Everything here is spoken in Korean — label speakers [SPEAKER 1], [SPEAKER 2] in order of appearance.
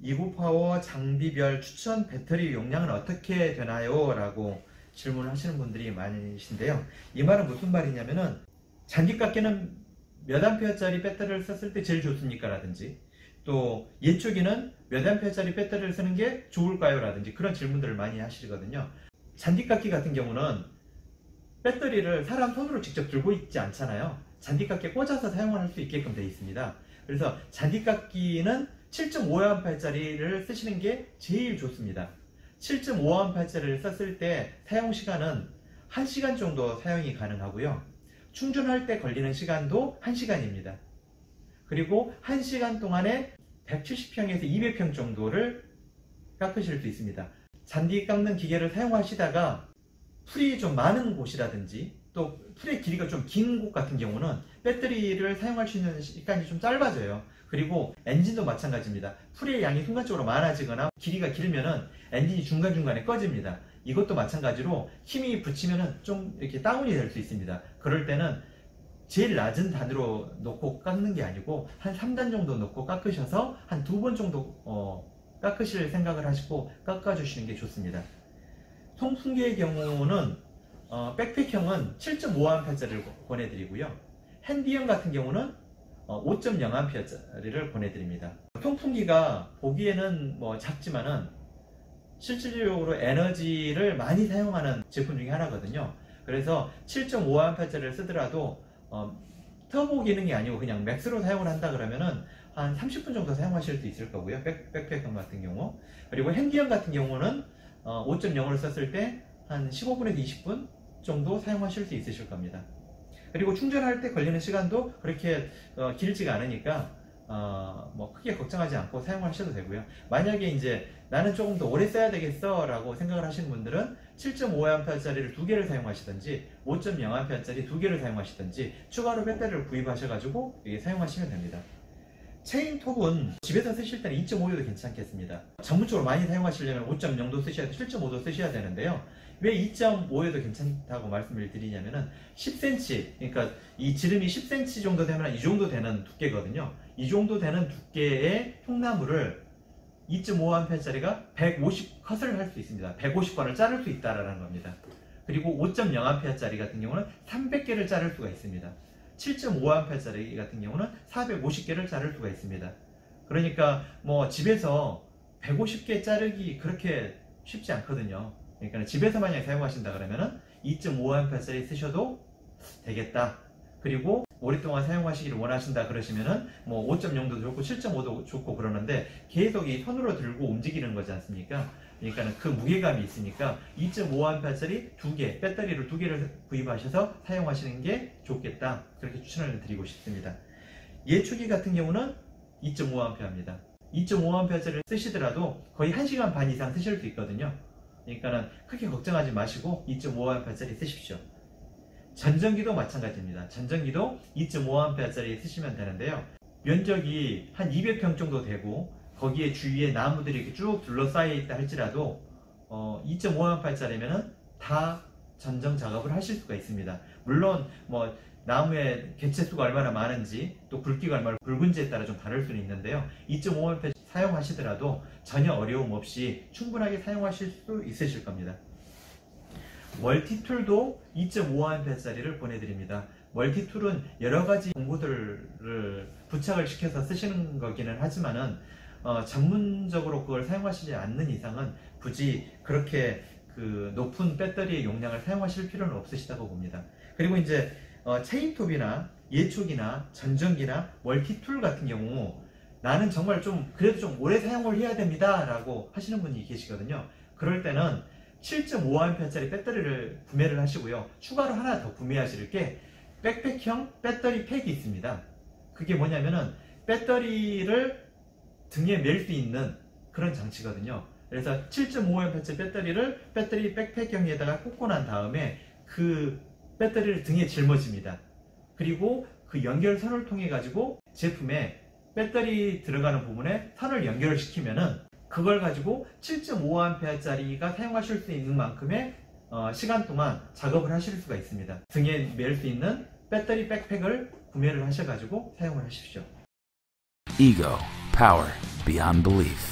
[SPEAKER 1] 이구파워 장비별 추천 배터리 용량은 어떻게 되나요? 라고 질문을 하시는 분들이 많으신데요. 이 말은 무슨 말이냐면은 잔디깎이는 몇 암페어짜리 배터리를 썼을 때 제일 좋습니까? 라든지 또 예초기는 몇 암페어짜리 배터리를 쓰는 게 좋을까요? 라든지 그런 질문들을 많이 하시거든요. 잔디깎이 같은 경우는 배터리를 사람 손으로 직접 들고 있지 않잖아요. 잔디깎이에 꽂아서 사용을 할 수 있게끔 되어 있습니다. 그래서 잔디깎이는 7.5A짜리를 쓰시는 게 제일 좋습니다. 7.5A짜리를 썼을 때 사용시간은 1시간 정도 사용이 가능하고요. 충전할 때 걸리는 시간도 1시간입니다. 그리고 1시간 동안에 170평에서 200평 정도를 깎으실 수 있습니다. 잔디 깎는 기계를 사용하시다가 풀이 좀 많은 곳이라든지 또 풀의 길이가 좀 긴 곳 같은 경우는 배터리를 사용할 수 있는 시간이 좀 짧아져요. 그리고 엔진도 마찬가지입니다. 풀의 양이 순간적으로 많아지거나 길이가 길면은 엔진이 중간중간에 꺼집니다. 이것도 마찬가지로 힘이 붙이면은 좀 이렇게 다운이 될 수 있습니다. 그럴 때는 제일 낮은 단으로 놓고 깎는 게 아니고 한 3단 정도 놓고 깎으셔서 한 2번 정도 깎으실 생각을 하시고 깎아주시는 게 좋습니다. 송풍기의 경우는 백팩형은 7.5A짜리를 보내드리고요. 핸디형 같은 경우는 5.0A짜리를 보내드립니다. 통풍기가 보기에는 작지만은 실질적으로 에너지를 많이 사용하는 제품 중에 하나거든요. 그래서 7.5A짜리를 쓰더라도 터보 기능이 아니고 그냥 맥스로 사용을 한다 그러면은 한 30분 정도 사용하실 수 있을 거고요. 백팩형 같은 경우. 그리고 핸디형 같은 경우는 5.0을 썼을 때 한 15분에서 20분 정도 사용하실 수 있으실 겁니다. 그리고 충전할 때 걸리는 시간도 그렇게 길지가 않으니까 크게 걱정하지 않고 사용하셔도 되고요. 만약에 이제 나는 조금 더 오래 써야 되겠어 라고 생각을 하시는 분들은 7.5A짜리를 2개를 사용하시든지 5.0A짜리 2개를 사용하시든지 추가로 배터리를 구입하셔가지고 사용하시면 됩니다. 체인톱은 집에서 쓰실 때는 2.5여도 괜찮겠습니다. 전문적으로 많이 사용하시려면 5.0도 쓰셔야 돼, 7.5도 쓰셔야 되는데요. 왜 2.5여도 괜찮다고 말씀을 드리냐면은 10cm, 그러니까 이 지름이 10cm 정도 되면 이 정도 되는 두께거든요. 이 정도 되는 두께의 통나무를 2.5A짜리가 150컷을 할 수 있습니다. 150건을 자를 수 있다라는 겁니다. 그리고 5.0A짜리 같은 경우는 300개를 자를 수가 있습니다. 7.5A짜리 같은 경우는 450개를 자를 수가 있습니다. 그러니까 집에서 150개 자르기 그렇게 쉽지 않거든요. 그러니까 집에서 만약에 사용하신다 그러면은 2.5A짜리 쓰셔도 되겠다. 그리고 오랫동안 사용하시기를 원하신다 그러시면은 5.0도 좋고 7.5도 좋고 그러는데 계속 이 손으로 들고 움직이는 거지 않습니까? 그러니까 그 무게감이 있으니까 2.5A짜리 2개, 배터리를 2개를 구입하셔서 사용하시는 게 좋겠다. 그렇게 추천을 드리고 싶습니다. 예초기 같은 경우는 2.5A입니다. 2.5A짜리를 쓰시더라도 거의 1시간 반 이상 쓰실 수 있거든요. 그러니까 크게 걱정하지 마시고 2.5A짜리 쓰십시오. 전전기도 마찬가지입니다. 전전기도 2.5A짜리 쓰시면 되는데요. 면적이 한 200평 정도 되고 거기에 주위에 나무들이 이렇게 쭉 둘러싸여 있다 할지라도 2.5A짜리면은 다 전정 작업을 하실 수가 있습니다. 물론 나무의 개체수가 얼마나 많은지 또 굵기가 얼마나 굵은지에 따라 좀 다를 수는 있는데요. 2.5A 사용하시더라도 전혀 어려움 없이 충분하게 사용하실 수 있으실 겁니다. 멀티툴도 2.5A짜리를 보내드립니다. 멀티툴은 여러가지 공구들을 부착을 시켜서 쓰시는 거기는 하지만은 전문적으로 그걸 사용하시지 않는 이상은 굳이 그렇게 높은 배터리의 용량을 사용하실 필요는 없으시다고 봅니다. 그리고 이제 체인톱이나 예촉이나 전전기나 멀티툴 같은 경우 나는 정말 그래도 좀 오래 사용을 해야 됩니다 라고 하시는 분이 계시거든요. 그럴 때는 7.5A짜리 배터리를 구매를 하시고요. 추가로 하나 더 구매하실 게 백팩형 배터리 팩이 있습니다. 그게 뭐냐면은 배터리를 등에 멜 수 있는 그런 장치거든요. 그래서 7.5A짜리 배터리를 배터리 백팩형에다가 꽂고 난 다음에 그 배터리를 등에 짊어집니다. 그리고 그 연결선을 통해 가지고 제품에 배터리 들어가는 부분에 선을 연결시키면은 그걸 가지고 7.5A짜리가 사용하실 수 있는 만큼의 시간 동안 작업을 하실 수가 있습니다. 등에 멜 수 있는 배터리 백팩을 구매를 하셔가지고 사용을 하십시오.
[SPEAKER 2] Ego, power, beyond belief.